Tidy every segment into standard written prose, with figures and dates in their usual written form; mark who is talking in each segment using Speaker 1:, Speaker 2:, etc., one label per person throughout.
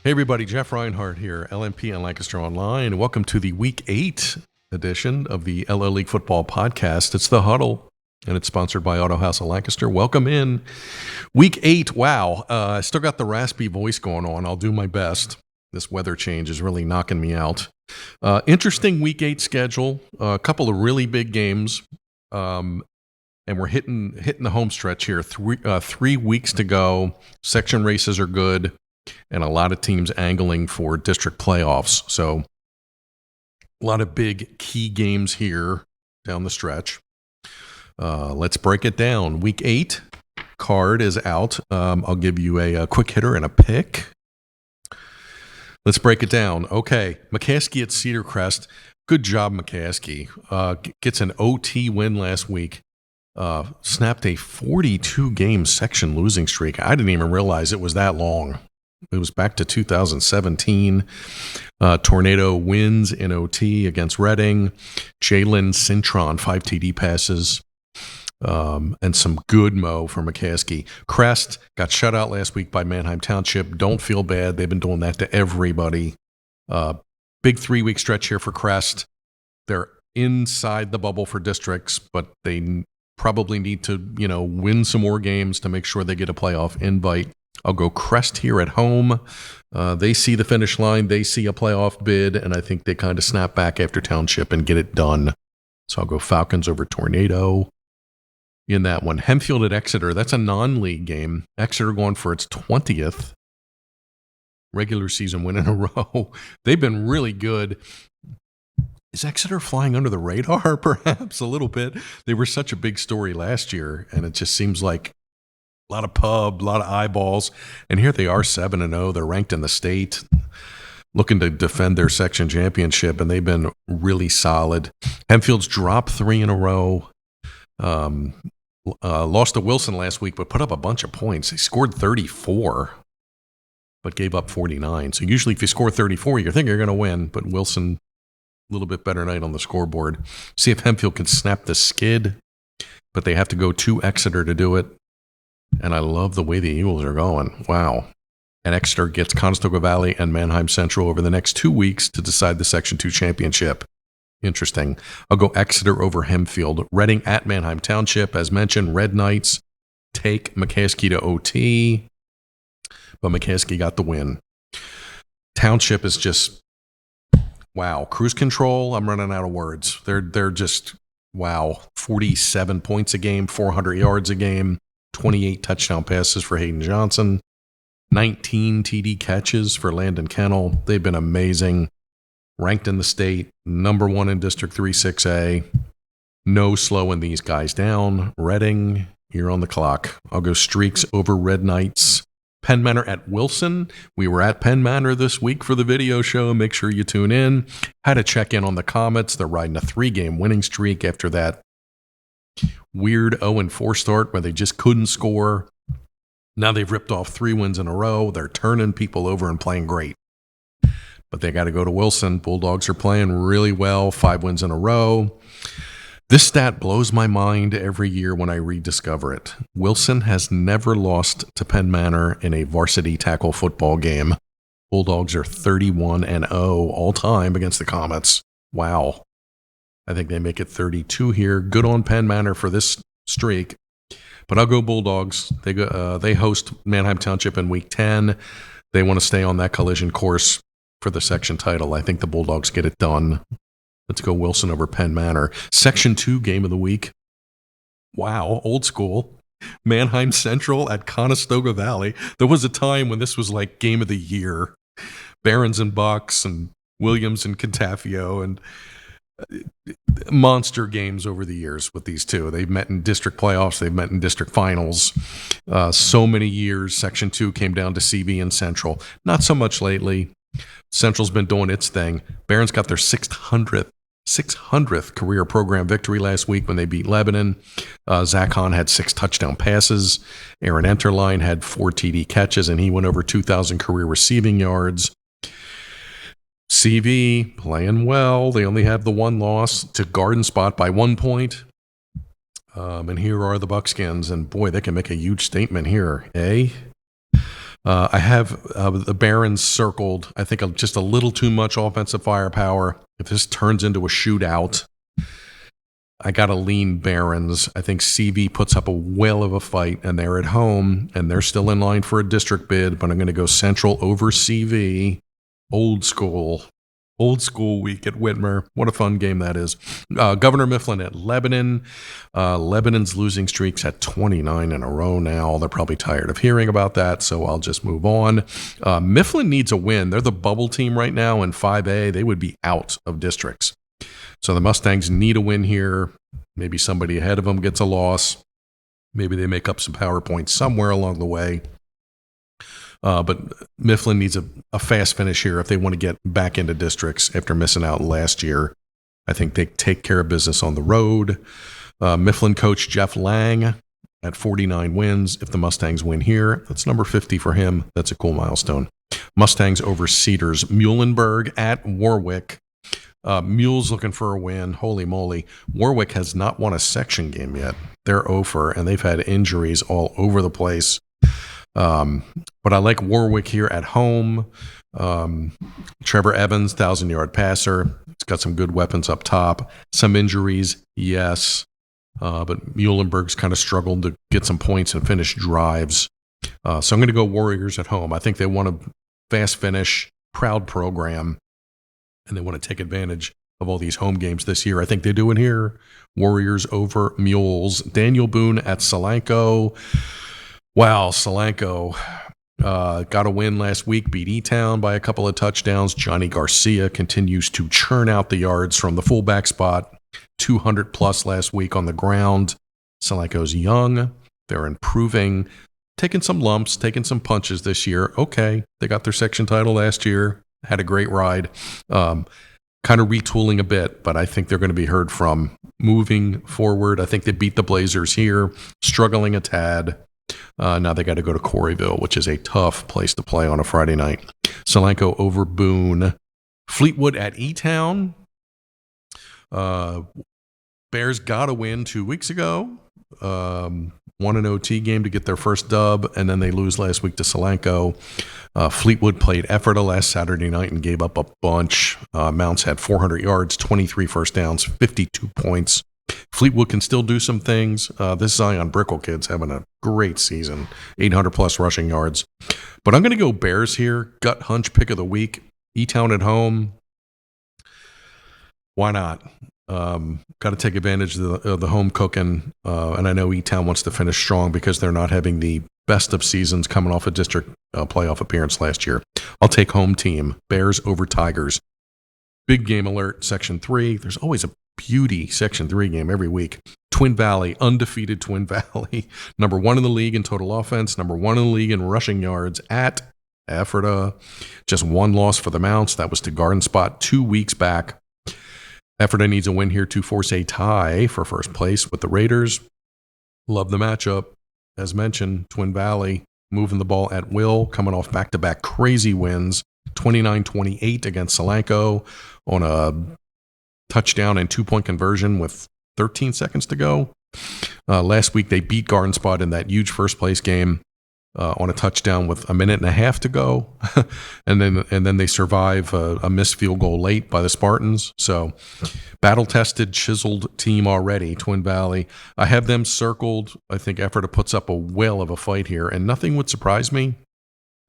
Speaker 1: Hey everybody, Jeff Reinhart here, LMP and Lancaster Online. Welcome to the Week 8 edition of the LL League Football Podcast. It's the Huddle, and it's sponsored by Auto House of Lancaster. Welcome in. Week 8, wow. I still got the raspy voice going on. I'll do my best. This weather change is really knocking me out. Interesting Week 8 schedule. A couple of really big games. And we're hitting the home stretch here. 3 weeks to go. Section races are good. And a lot of teams angling for district playoffs. So a lot of big key games here down the stretch. Let's break it down. Week 8 card is out. I'll give you a quick hitter and a pick. Let's break it down. Okay, McCaskey at Cedar Crest. Good job, McCaskey. Gets an OT win last week. Snapped a 42-game section losing streak. I didn't even realize it was that long. It was back to 2017. Tornado wins in OT against Reading. Jalen Cintron, 5 TD passes. And some good mo for McCaskey. Crest got shut out last week by Manheim Township. Don't feel bad. They've been doing that to everybody. Big 3-week stretch here for Crest. They're inside the bubble for districts, but they probably need to, win some more games to make sure they get a playoff invite. I'll go Crest here at home. They see the finish line. They see a playoff bid, and I think they kind of snap back after Township and get it done. So I'll go Falcons over Tornado in that one. Hempfield at Exeter. That's a non-league game. Exeter going for its 20th regular season win in a row. They've been really good. Is Exeter flying under the radar? Perhaps a little bit. They were such a big story last year, and it just seems like a lot of pub, a lot of eyeballs, and here they are 7-0. They're ranked in the state, looking to defend their section championship, and they've been really solid. Hempfield's dropped 3 in a row. Lost to Wilson last week, but put up a bunch of points. They scored 34, but gave up 49. So usually if you score 34, you think you're going to win, but Wilson, a little bit better night on the scoreboard. See if Hempfield can snap the skid, but they have to go to Exeter to do it. And I love the way the Eagles are going. Wow. And Exeter gets Conestoga Valley and Manheim Central over the next 2 weeks to decide the Section 2 championship. Interesting. I'll go Exeter over Hempfield. Reading at Manheim Township. As mentioned, Red Knights take McCaskey to OT. But McCaskey got the win. Township is just, wow. Cruise control. I'm running out of words. They're just, wow. 47 points a game, 400 yards a game. 28 touchdown passes for Hayden Johnson, 19 TD catches for Landon Kennel. They've been amazing. Ranked in the state, number 1 in District 3 6A. No slowing these guys down. Reading, you're on the clock. I'll go Streaks over Red Knights. Penn Manor at Wilson. We were at Penn Manor this week for the video show. Make sure you tune in. Had to check in on the Comets. They're riding a 3-game winning streak after that weird 0-4 start where they just couldn't score. Now they've ripped off 3 wins in a row. They're turning people over and playing great. But they got to go to Wilson. Bulldogs are playing really well, 5 wins in a row. This stat blows my mind every year when I rediscover it. Wilson has never lost to Penn Manor in a varsity tackle football game. Bulldogs are 31-0 all time against the Comets. Wow. I think they make it 32 here. Good on Penn Manor for this streak. But I'll go Bulldogs. They host Manheim Township in Week 10. They want to stay on that collision course for the section title. I think the Bulldogs get it done. Let's go Wilson over Penn Manor. Section 2 game of the week. Wow, old school. Manheim Central at Conestoga Valley. There was a time when this was like game of the year. Barons and Bucks and Williams and Catafio and monster games over the years with these two. They've met in district playoffs. They've met in district finals. So many years. Section 2 came down to CV and Central. Not so much lately. Central's been doing its thing. Barons got their 600th career program victory last week when they beat Lebanon. Zach Hahn had 6 touchdown passes. Aaron Enterline had 4 TD catches, and he went over 2,000 career receiving yards. CV playing well. They only have the 1 loss to Garden Spot by 1 point. And here are the Buckskins, and boy, they can make a huge statement here, eh? I have the Barons circled. I think just a little too much offensive firepower. If this turns into a shootout, I got to lean Barons. I think CV puts up a whale of a fight, and they're at home, and they're still in line for a district bid, but I'm going to go Central over CV. Old school week at Whitmer. What a fun game that is. Governor Mifflin at Lebanon. Lebanon's losing streaks at 29 in a row now. They're probably tired of hearing about that, so I'll just move on. Mifflin needs a win. They're the bubble team right now in 5A. They would be out of districts. So the Mustangs need a win here. Maybe somebody ahead of them gets a loss. Maybe they make up some power points somewhere along the way. But Mifflin needs a fast finish here if they want to get back into districts after missing out last year. I think they take care of business on the road. Mifflin coach Jeff Lang at 49 wins. If the Mustangs win here, that's number 50 for him. That's a cool milestone. Mustangs over Cedars. Muhlenberg at Warwick. Mule's looking for a win. Holy moly. Warwick has not won a section game yet. They're over, and they've had injuries all over the place. But I like Warwick here at home. Trevor Evans, 1,000-yard passer. He's got some good weapons up top. Some injuries, yes. But Muhlenberg's kind of struggled to get some points and finish drives. So I'm going to go Warriors at home. I think they want a fast finish, proud program, and they want to take advantage of all these home games this year. I think they do it here. Warriors over Mules. Daniel Boone at Solanco. Wow, Solanco got a win last week, beat E-Town by a couple of touchdowns. Johnny Garcia continues to churn out the yards from the fullback spot, 200-plus last week on the ground. Solanco's young. They're improving, taking some lumps, taking some punches this year. Okay, they got their section title last year, had a great ride. Kind of retooling a bit, but I think they're going to be heard from moving forward. I think they beat the Blazers here, struggling a tad. Now they got to go to Corryville, which is a tough place to play on a Friday night. Solanco over Boone. Fleetwood at E-Town. Bears got a win 2 weeks ago. Won an OT game to get their first dub, and then they lose last week to Solanco. Fleetwood played Ephrata last Saturday night and gave up a bunch. Mounts had 400 yards, 23 first downs, 52 points. Fleetwood can still do some things. This Zion Brickell kid's having a great season, 800-plus rushing yards. But I'm going to go Bears here. Gut hunch pick of the week. E-Town at home. Why not? Got to take advantage of the home cooking. And I know E-Town wants to finish strong because they're not having the best of seasons coming off a district playoff appearance last year. I'll take home team. Bears over Tigers. Big game alert, Section 3. There's always a beauty Section 3 game every week. Twin Valley, undefeated Twin Valley. Number 1 in the league in total offense. Number 1 in the league in rushing yards at Ephrata. Just one loss for the Mounts. That was to Garden Spot 2 weeks back. Ephrata needs a win here to force a tie for first place with the Raiders. Love the matchup. As mentioned, Twin Valley moving the ball at will, coming off back-to-back crazy wins. 29-28 against Solanco on a touchdown and 2-point conversion with 13 seconds to go. Last week, they beat Garden Spot in that huge first-place game on a touchdown with a minute and a half to go. and then they survive a missed field goal late by the Spartans. So battle-tested, chiseled team already, Twin Valley. I have them circled. I think Ephrata puts up a whale of a fight here, and nothing would surprise me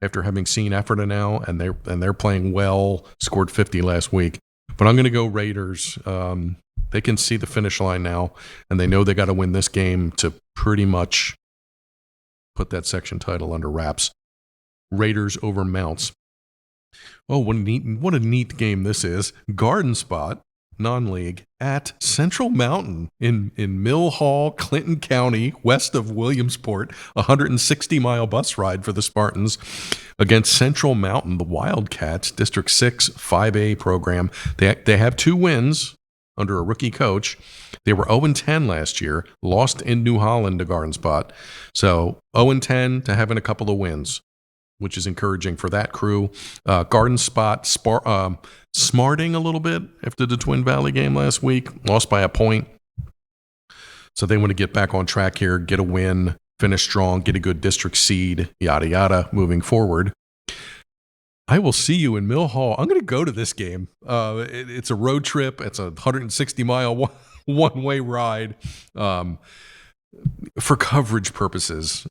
Speaker 1: after having seen Ephrata now, and they're playing well, scored 50 last week. But I'm going to go Raiders. They can see the finish line now, and they know they got to win this game to pretty much put that section title under wraps. Raiders over Mounts. Oh, what a neat game this is. Garden Spot, non-league, at Central Mountain in Mill Hall, Clinton County, west of Williamsport. 160-mile bus ride for the Spartans against Central Mountain, the Wildcats, District 6 5A program. They have 2 wins under a rookie coach. They were 0-10 last year, lost in New Holland to Garden Spot. So 0-10 to having a couple of wins, which is encouraging for that crew. Garden Spot smarting a little bit after the Twin Valley game last week, lost by a point. So they want to get back on track here, get a win, finish strong, get a good district seed, yada, yada, moving forward. I will see you in Mill Hall. I'm going to go to this game. It's a road trip. It's a 160-mile one-way ride. For coverage purposes,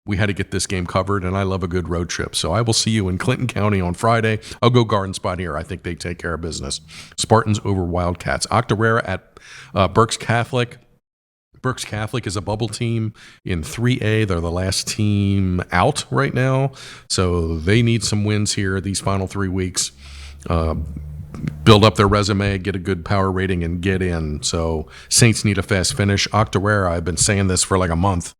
Speaker 1: we had to get this game covered, and I love a good road trip. So I will see you in Clinton County on Friday. I'll go Garden Spot here. I think they take care of business. Spartans over Wildcats. Octorara at Berks Catholic. Berks Catholic is a bubble team in 3A. They're the last team out right now, so they need some wins here these final 3 weeks. Build up their resume, get a good power rating, and get in. So Saints need a fast finish. Octorara, I've been saying this for like a month.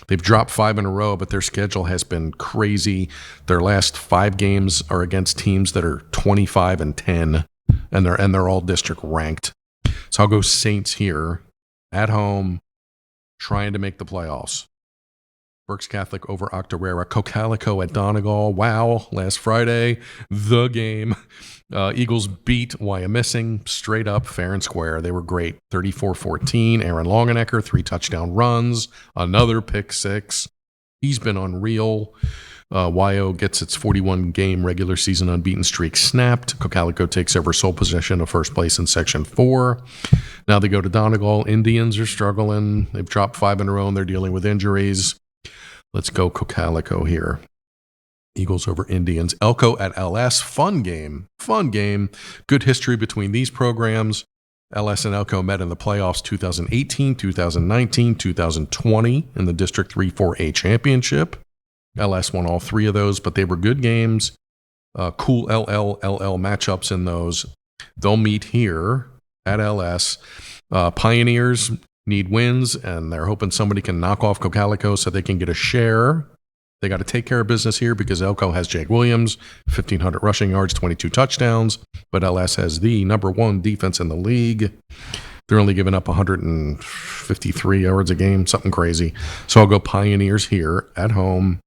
Speaker 1: They've dropped 5 in a row, but their schedule has been crazy. Their last 5 games are against teams that are 25-10, and they're all district ranked. So I'll go Saints here at home, trying to make the playoffs. Berks Catholic over Octorara. Cocalico at Donegal. Wow, last Friday, the game. Eagles beat Wyomissing straight up, fair and square. They were great. 34-14. Aaron Longenecker, 3 touchdown runs. Another pick 6. He's been unreal. Wyo gets its 41-game regular season unbeaten streak snapped. Cocalico takes over sole possession of first place in Section 4. Now they go to Donegal. Indians are struggling. They've dropped 5 in a row, and they're dealing with injuries. Let's go Cocalico here. Eagles over Indians. Elko at LS. Fun game. Good history between these programs. LS and Elko met in the playoffs 2018, 2019, 2020 in the District 3-4A championship. LS won all 3 of those, but they were good games. Cool LL matchups in those. They'll meet here at LS. Pioneers need wins, and they're hoping somebody can knock off Cocalico so they can get a share. They got to take care of business here because Elko has Jake Williams, 1,500 rushing yards, 22 touchdowns, but LS has the number 1 defense in the league. They're only giving up 153 yards a game, something crazy. So I'll go Pioneers here at home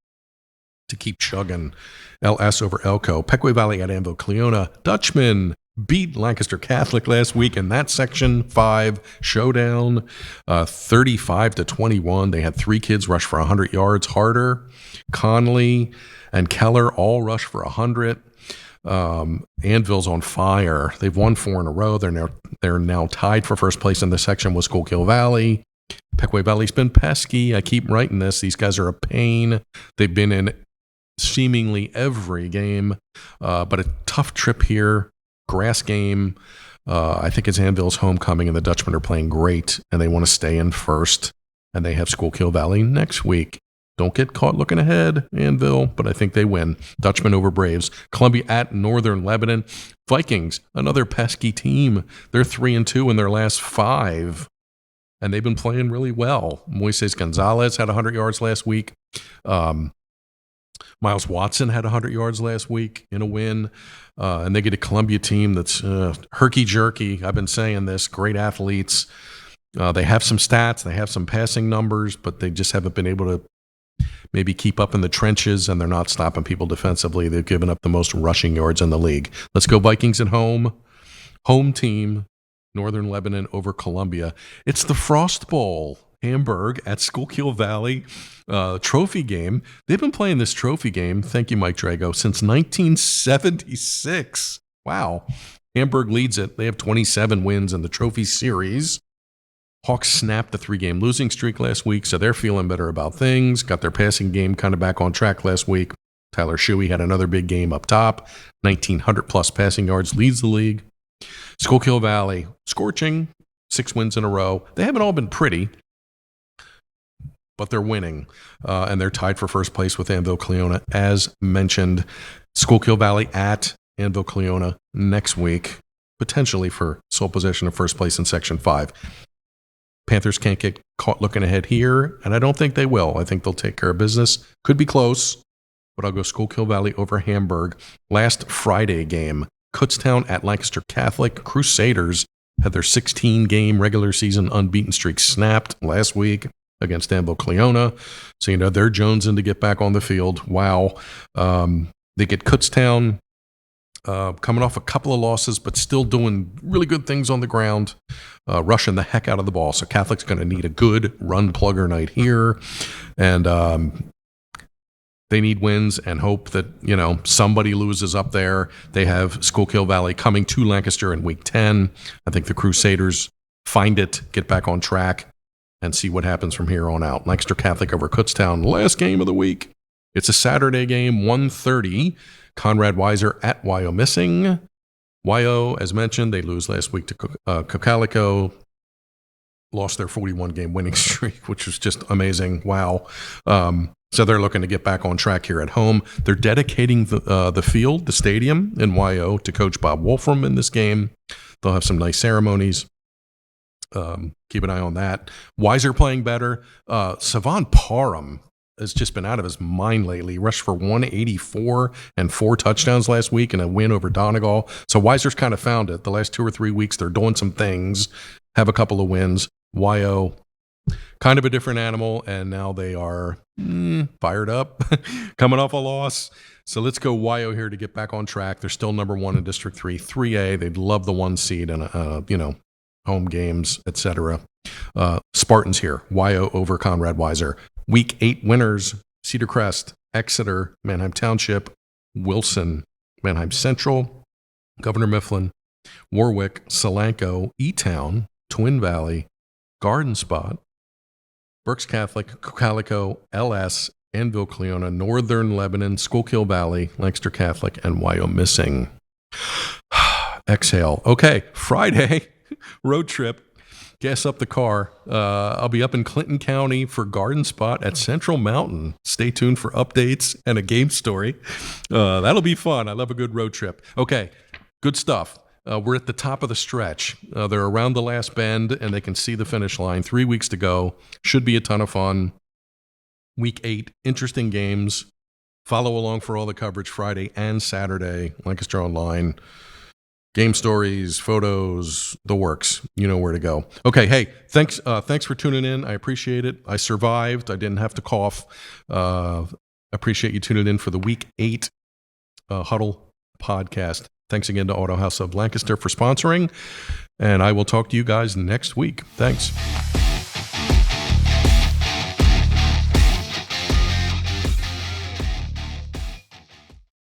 Speaker 1: to keep chugging. LS over Elko. Pequea Valley at Anvil Cleona. Dutchman beat Lancaster Catholic last week in that Section 5 showdown, 35-21. They had 3 kids rush for 100 yards. Harder, Conley, and Keller all rush for 100. Anvil's on fire. They've won 4 in a row. They're now tied for first place in the section with Schuylkill Valley. Pequea Valley's been pesky. I keep writing this. These guys are a pain. They've been in seemingly every game, but a tough trip here. Grass game. I think it's Anvil's homecoming, and the Dutchmen are playing great, and they want to stay in first, and they have Schuylkill Valley next week. Don't get caught looking ahead, Anvil, but I think they win. Dutchmen over Braves. Columbia at Northern Lebanon. Vikings, another pesky team. They're 3-2 in their last 5, and they've been playing really well. Moises Gonzalez had 100 yards last week. Miles Watson had 100 yards last week in a win. And they get a Columbia team that's herky-jerky. I've been saying this. Great athletes. They have some stats. They have some passing numbers, but they just haven't been able to maybe keep up in the trenches, and they're not stopping people defensively. They've given up the most rushing yards in the league. Let's go Vikings at home. Home team, Northern Lebanon over Columbia. It's the Frost Bowl. Hamburg at Schuylkill Valley trophy game. They've been playing this trophy game, thank you, Mike Drago, since 1976. Wow. Hamburg leads it. They have 27 wins in the trophy series. Hawks snapped the 3-game losing streak last week, so they're feeling better about things. Got their passing game kind of back on track last week. Tyler Shuey had another big game up top. 1,900-plus passing yards, leads the league. Schuylkill Valley, scorching, 6 wins in a row. They haven't all been pretty, but they're winning, and they're tied for first place with Anvil Cleona, as mentioned. Schuylkill Valley at Anvil Cleona next week, potentially for sole possession of first place in Section 5. Panthers can't get caught looking ahead here, and I don't think they will. I think they'll take care of business. Could be close, but I'll go Schuylkill Valley over Hamburg. Last Friday game, Kutztown at Lancaster Catholic. Crusaders had their 16-game regular season unbeaten streak snapped last week against Anvil Cleona. So, they're jonesing to get back on the field. Wow. They get Kutztown coming off a couple of losses, but still doing really good things on the ground, rushing the heck out of the ball. So Catholic's going to need a good run plugger night here. And they need wins and hope that, somebody loses up there. They have Schuylkill Valley coming to Lancaster in week 10. I think the Crusaders find it, get back on track, and see what happens from here on out. Lancaster Catholic over Kutztown, last game of the week. It's a Saturday game, 1:30. Conrad Weiser at Wyomissing. Wyo, as mentioned, they lose last week to Cocalico. Lost their 41-game winning streak, which was just amazing. Wow. So they're looking to get back on track here at home. They're dedicating the field, the stadium in Wyo, to Coach Bob Wolfram in this game. They'll have some nice ceremonies. Keep an eye on that. Weiser playing better. Savon Parham has just been out of his mind lately. He rushed for 184 and 4 touchdowns last week and a win over Donegal. So Weiser's kind of found it. The last 2 or 3 weeks, they're doing some things, have a couple of wins. Wyo, kind of a different animal, and now they are fired up, coming off a loss. So let's go Wyo here to get back on track. They're still number 1 in District 3, 3A. They'd love the 1 seed and, home games, etc. Spartans here, Wyo over Conrad Weiser. Week 8 winners, Cedar Crest, Exeter, Manheim Township, Wilson, Manheim Central, Governor Mifflin, Warwick, Solanco, E-Town, Twin Valley, Garden Spot, Berks Catholic, Cocalico, LS, Anvil Cleona, Northern Lebanon, Schuylkill Valley, Lancaster Catholic, and Wyomissing. Exhale. Okay, Friday, road trip. Gas up the car. I'll be up in Clinton County for Garden Spot at Central Mountain. Stay tuned for updates and a game story. That'll be fun. I love a good road trip. Okay, good stuff. We're at the top of the stretch. They're around the last bend, and they can see the finish line. 3 weeks to go. Should be a ton of fun. Week 8, interesting games. Follow along for all the coverage Friday and Saturday. Lancaster Online. Game stories, photos, the works. You know where to go. Okay, hey, thanks for tuning in. I appreciate it. I survived. I didn't have to cough. Appreciate you tuning in for the Week 8 Huddle podcast. Thanks again to Auto House of Lancaster for sponsoring, and I will talk to you guys next week. Thanks.